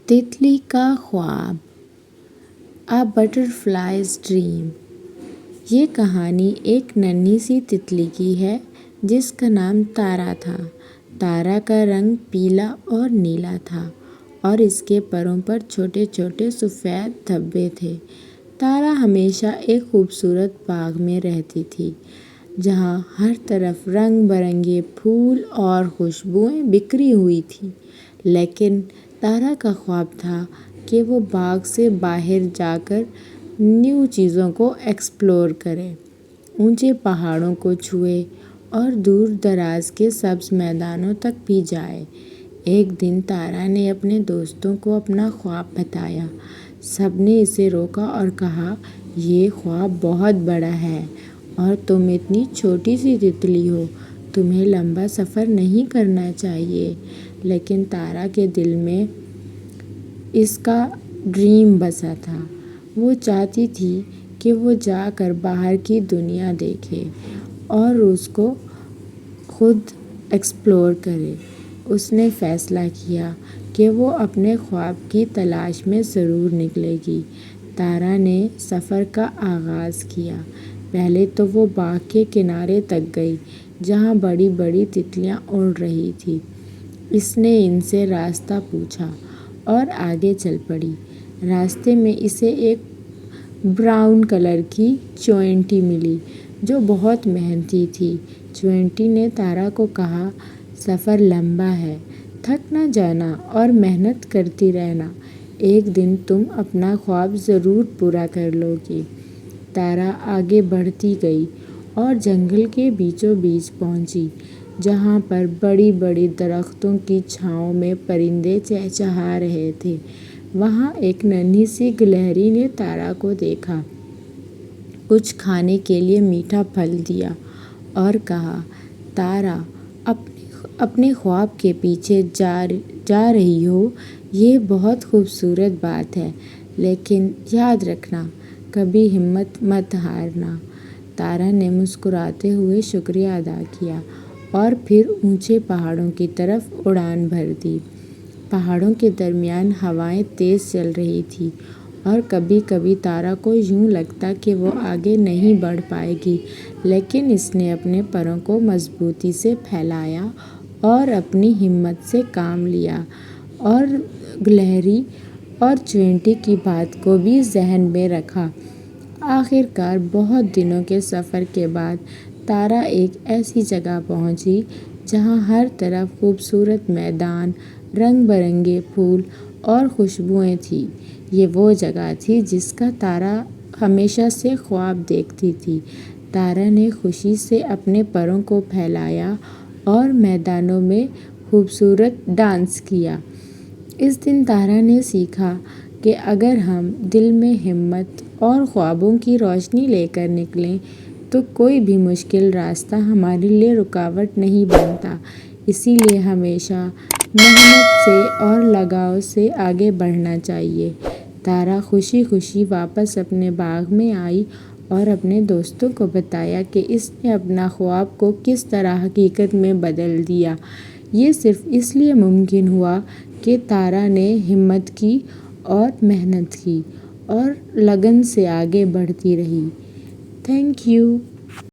تتلی کا خواب، اے بٹرفلائیز ڈریم۔ یہ کہانی ایک ننھی سی تتلی کی ہے جس کا نام تارا تھا۔ تارا کا رنگ پیلا اور نیلا تھا اور اس کے پروں پر چھوٹے چھوٹے سفید دھبے تھے۔ تارا ہمیشہ ایک خوبصورت باغ میں رہتی تھی جہاں ہر طرف رنگ برنگے پھول اور خوشبوئیں بکھری ہوئی تھیں، لیکن تارا کا خواب تھا کہ وہ باغ سے باہر جا کر نئی چیزوں کو ایکسپلور کرے، اونچے پہاڑوں کو چھوئے اور دور دراز کے سبز میدانوں تک بھی جائے۔ ایک دن تارا نے اپنے دوستوں کو اپنا خواب بتایا۔ سب نے اسے روکا اور کہا، یہ خواب بہت بڑا ہے اور تم اتنی چھوٹی سی تتلی ہو، تمہیں لمبا سفر نہیں کرنا چاہیے۔ لیکن تارا کے دل میں اس کا ڈریم بسا تھا۔ وہ چاہتی تھی کہ وہ جا کر باہر کی دنیا دیکھے اور اس کو خود ایکسپلور کرے۔ اس نے فیصلہ کیا کہ وہ اپنے خواب کی تلاش میں ضرور نکلے گی۔ تارا نے سفر کا آغاز کیا۔ پہلے تو وہ باغ کے کنارے تک گئی جہاں بڑی بڑی تتلیاں اڑ رہی تھیں۔ اس نے ان سے راستہ پوچھا اور آگے چل پڑی۔ راستے میں اسے ایک براؤن کلر کی چیونٹی ملی جو بہت محنتی تھی۔ چیونٹی نے تارا کو کہا، سفر لمبا ہے، تھک نہ جانا اور محنت کرتی رہنا، ایک دن تم اپنا خواب ضرور پورا کر لو گی۔ تارا آگے بڑھتی گئی اور جنگل کے بیچوں بیچ پہنچی جہاں پر بڑی بڑی درختوں کی چھاؤں میں پرندے چہچہا رہے تھے۔ وہاں ایک ننھی سی گلہری نے تارا کو دیکھا، کچھ کھانے کے لیے میٹھا پھل دیا اور کہا، تارا، اپنے خواب کے پیچھے جا رہی ہو، یہ بہت خوبصورت بات ہے، لیکن یاد رکھنا، کبھی ہمت مت ہارنا۔ تارا نے مسکراتے ہوئے شکریہ ادا کیا اور پھر اونچے پہاڑوں کی طرف اڑان بھر دی۔ پہاڑوں کے درمیان ہوائیں تیز چل رہی تھیں اور کبھی کبھی تارا کو یوں لگتا کہ وہ آگے نہیں بڑھ پائے گی، لیکن اس نے اپنے پروں کو مضبوطی سے پھیلایا اور اپنی ہمت سے کام لیا اور گلہری اور چیونٹی کی بات کو بھی ذہن میں رکھا۔ آخر کار بہت دنوں کے سفر کے بعد تارا ایک ایسی جگہ پہنچی جہاں ہر طرف خوبصورت میدان، رنگ برنگے پھول اور خوشبوئیں تھیں۔ یہ وہ جگہ تھی جس کا تارا ہمیشہ سے خواب دیکھتی تھی۔ تارا نے خوشی سے اپنے پروں کو پھیلایا اور میدانوں میں خوبصورت ڈانس کیا۔ اس دن تارا نے سیکھا کہ اگر ہم دل میں ہمت اور خوابوں کی روشنی لے کر نکلیں تو کوئی بھی مشکل راستہ ہمارے لیے رکاوٹ نہیں بنتا۔ اسی لیے ہمیشہ محنت سے اور لگاؤ سے آگے بڑھنا چاہیے۔ تارا خوشی خوشی واپس اپنے باغ میں آئی اور اپنے دوستوں کو بتایا کہ اس نے اپنا خواب کو کس طرح حقیقت میں بدل دیا۔ یہ صرف اس لیے ممکن ہوا کہ تارا نے ہمت کی اور محنت کی اور لگن سے آگے بڑھتی رہی۔ Thank you.